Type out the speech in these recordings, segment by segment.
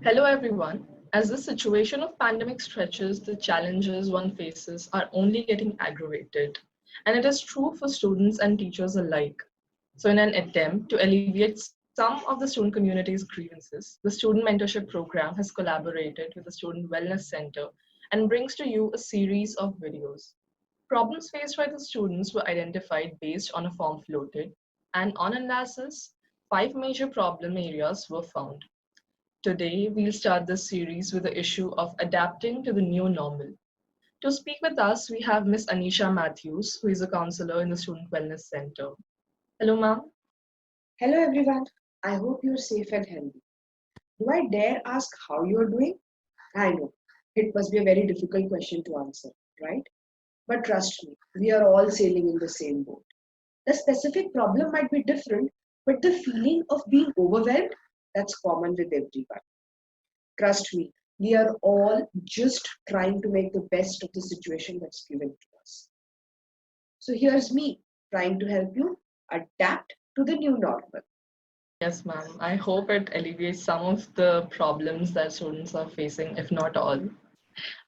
Hello everyone. As the situation of pandemic stretches, the challenges one faces are only getting aggravated. And it is true for students and teachers alike. So in an attempt to alleviate some of the student community's grievances, the Student Mentorship Program has collaborated with the Student Wellness Center and brings to you a series of videos. Problems faced by the students were identified based on a form floated, and on analysis, 5 major problem areas were found. Today, we'll start this series with the issue of adapting to the new normal. To speak with us, we have Miss Anisha Matthews, who is a counselor in the Student Wellness Center. Hello, ma'am. Hello everyone, I hope you're safe and healthy. Do I dare ask how you're doing? I know, it must be a very difficult question to answer, right? But trust me, we are all sailing in the same boat. The specific problem might be different, but the feeling of being overwhelmed, that's common with everyone. Trust me, we are all just trying to make the best of the situation that's given to us. So here's me trying to help you adapt to the new normal. Yes, ma'am. I hope it alleviates some of the problems that students are facing, if not all.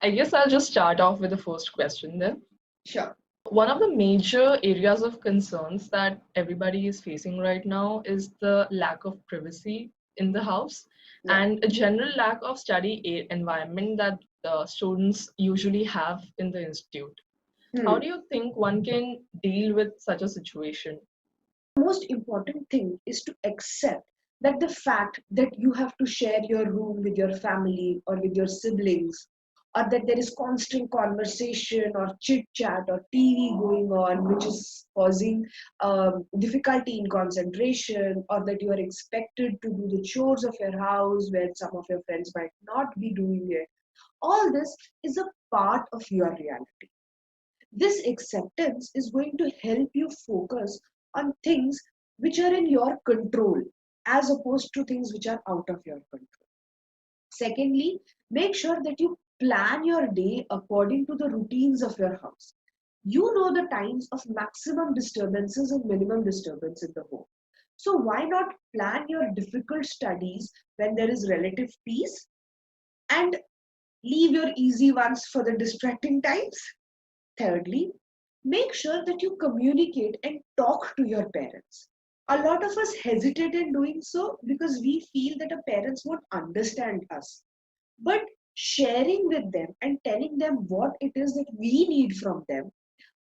I guess I'll just start off with the first question then. Sure. One of the major areas of concerns that everybody is facing right now is the lack of privacy in the house Yeah. and a general lack of study environment that students usually have in the institute. How Hmm. do you think one can deal with such a situation? Most important thing is to accept that the fact that you have to share your room with your family or with your siblings, or that there is constant conversation or chit chat or TV going on, which is causing difficulty in concentration, or that you are expected to do the chores of your house where some of your friends might not be doing it. All this is a part of your reality. This acceptance is going to help you focus on things which are in your control as opposed to things which are out of your control. Secondly, make sure that you plan your day according to the routines of your house. You know the times of maximum disturbances and minimum disturbance in the home. So, why not plan your difficult studies when there is relative peace and leave your easy ones for the distracting times? Thirdly, make sure that you communicate and talk to your parents. A lot of us hesitate in doing so because we feel that our parents won't understand us. But sharing with them and telling them what it is that we need from them,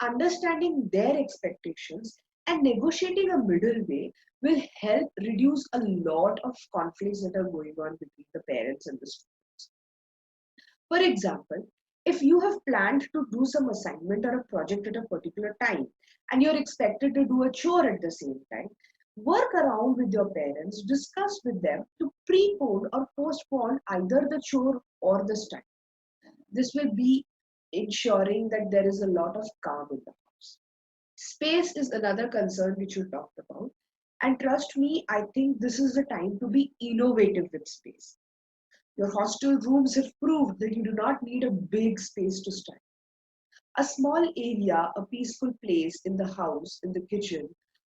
understanding their expectations, and negotiating a middle way will help reduce a lot of conflicts that are going on between the parents and the students. For example, if you have planned to do some assignment or a project at a particular time and you're expected to do a chore at the same time, work around with your parents, discuss with them to prepone or postpone either the chore or the study. This will be ensuring that there is a lot of calm in the house. Space is another concern which you talked about. And trust me, I think this is the time to be innovative with space. Your hostel rooms have proved that you do not need a big space to study. A small area, a peaceful place in the house, in the kitchen,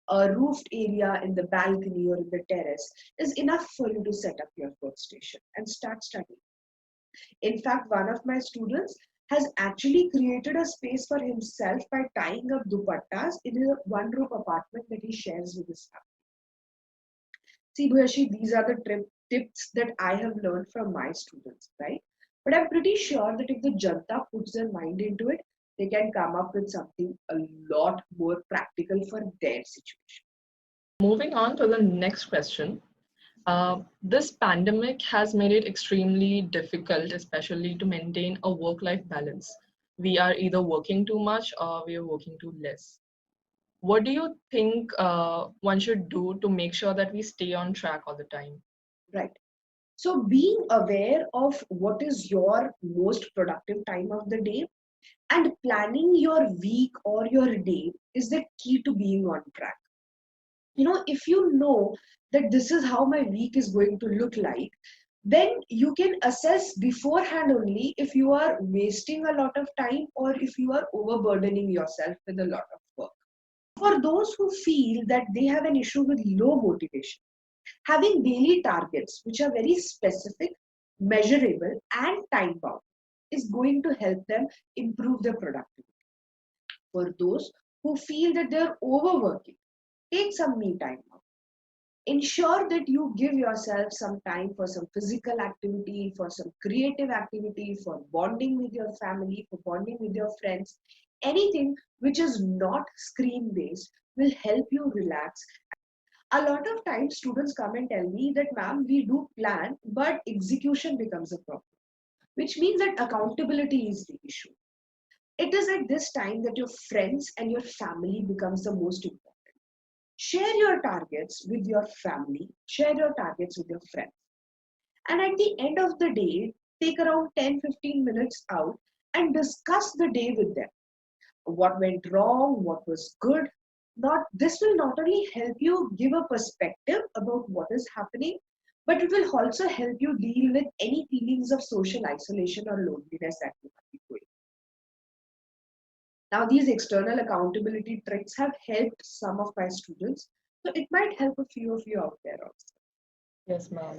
a roofed area in the balcony or in the terrace is enough for you to set up your workstation and start studying. In fact, one of my students has actually created a space for himself by tying up dupattas in a one-room apartment that he shares with his family. See, Bhuyashi, these are the tips that I have learned from my students, right? But I'm pretty sure that if the Janta puts their mind into it, they can come up with something a lot more practical for their situation. Moving on to the next question. This pandemic has made it extremely difficult, especially to maintain a work-life balance. We are either working too much or we are working too less. What do you think one should do to make sure that we stay on track all the time? Right. So being aware of what is your most productive time of the day and planning your week or your day is the key to being on track. If you know that this is how my week is going to look like, then you can assess beforehand only if you are wasting a lot of time or if you are overburdening yourself with a lot of work. For those who feel that they have an issue with low motivation, having daily targets which are very specific measurable, and time bound is going to help them improve their productivity. For those who feel that they're overworking, take some me time out. Ensure that you give yourself some time for some physical activity, for some creative activity, for bonding with your family, for bonding with your friends. Anything which is not screen based will help you relax. A lot of times students come and tell me that, ma'am, we do plan, but execution becomes a problem, which means that accountability is the issue. It is at this time that your friends and your family becomes the most important. Share your targets with your family, share your targets with your friends. And at the end of the day, take around 10-15 minutes out and discuss the day with them. What went wrong, what was good. This will not only help you give a perspective about what is happening, but it will also help you deal with any feelings of social isolation or loneliness that you might be going. Now, these external accountability tricks have helped some of my students, so it might help a few of you out there also. Yes, ma'am.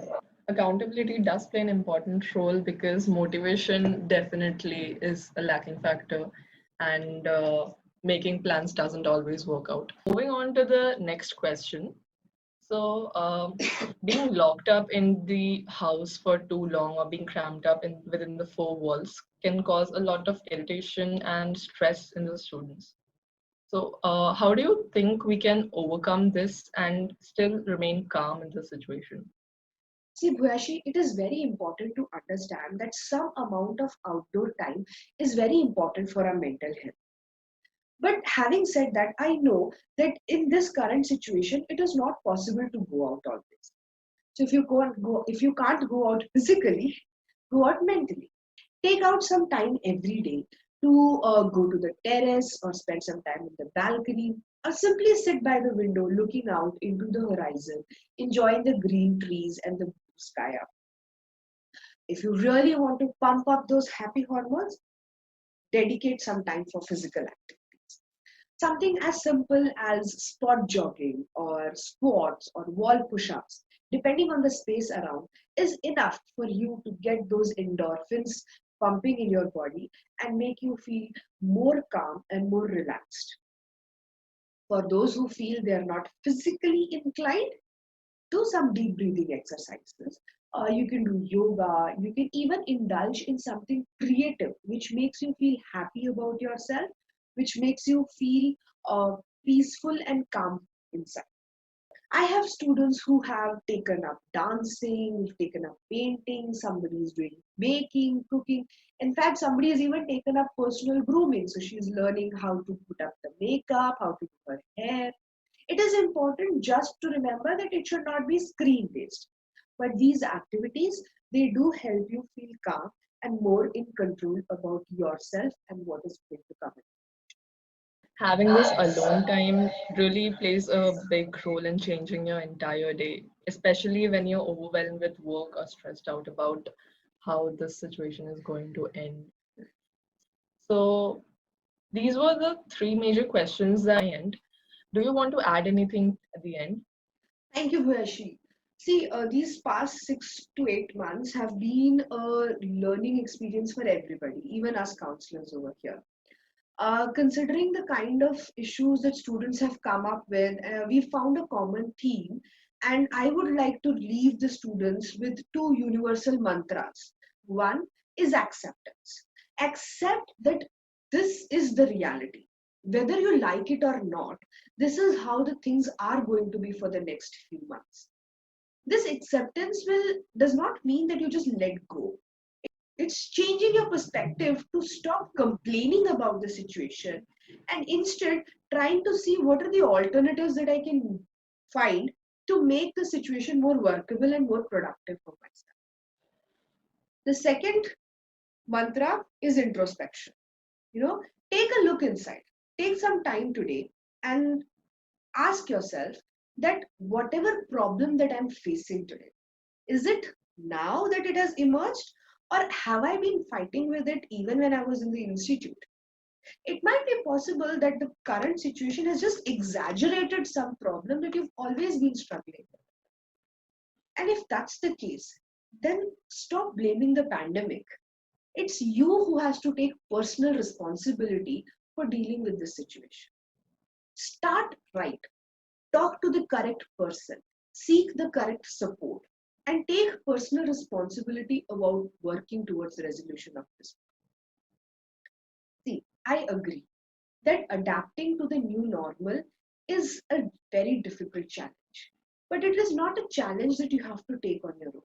Accountability does play an important role because motivation definitely is a lacking factor, and making plans doesn't always work out. Moving on to the next question. So, being locked up in the house for too long or being cramped up within the four walls can cause a lot of irritation and stress in the students. So, how do you think we can overcome this and still remain calm in the situation? See, Bhuyashi, it is very important to understand that some amount of outdoor time is very important for our mental health. But having said that, I know that in this current situation, it is not possible to go out always. So if you can't go out physically, go out mentally. Take out some time every day to go to the terrace or spend some time in the balcony or simply sit by the window looking out into the horizon, enjoying the green trees and the blue sky up. If you really want to pump up those happy hormones, dedicate some time for physical activities. Something as simple as spot jogging or squats or wall push-ups, depending on the space around, is enough for you to get those endorphins pumping in your body and make you feel more calm and more relaxed. For those who feel they are not physically inclined, do some deep breathing exercises. You can do yoga. You can even indulge in something creative, which makes you feel happy about yourself, which makes you feel peaceful and calm inside. I have students who have taken up dancing, who've taken up painting, somebody is doing baking, cooking. In fact, somebody has even taken up personal grooming. So she's learning how to put up the makeup, how to do her hair. It is important just to remember that it should not be screen based. But these activities, they do help you feel calm and more in control about yourself and what is going to come in. Having this alone time really plays a big role in changing your entire day, especially when you're overwhelmed with work or stressed out about how this situation is going to end. So, these were the three major questions that I end. Do you want to add anything at the end? Thank you, Bhuyashi. See, these past 6 to 8 months have been a learning experience for everybody, even us counselors over here. Considering the kind of issues that students have come up with, we found a common theme, and I would like to leave the students with two universal mantras. One is acceptance. Accept that this is the reality. Whether you like it or not, this is how the things are going to be for the next few months. This acceptance does not mean that you just let go. It's changing your perspective to stop complaining about the situation and instead trying to see what are the alternatives that I can find to make the situation more workable and more productive for myself. The second mantra is introspection. Take a look inside. Take some time today and ask yourself that whatever problem that I'm facing today, is it now that it has emerged, or have I been fighting with it even when I was in the institute? It might be possible that the current situation has just exaggerated some problem that you've always been struggling with. And if that's the case, then stop blaming the pandemic. It's you who has to take personal responsibility for dealing with this situation. Start right. Talk to the correct person. Seek the correct support. And take personal responsibility about working towards the resolution of this. See, I agree that adapting to the new normal is a very difficult challenge. But it is not a challenge that you have to take on your own.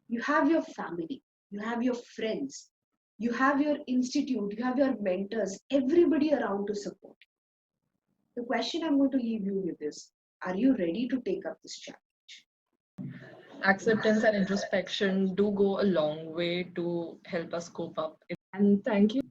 You have your family, you have your friends, you have your institute, you have your mentors, everybody around to support you. The question I'm going to leave you with is, are you ready to take up this challenge? Acceptance and introspection do go a long way to help us cope up. And thank you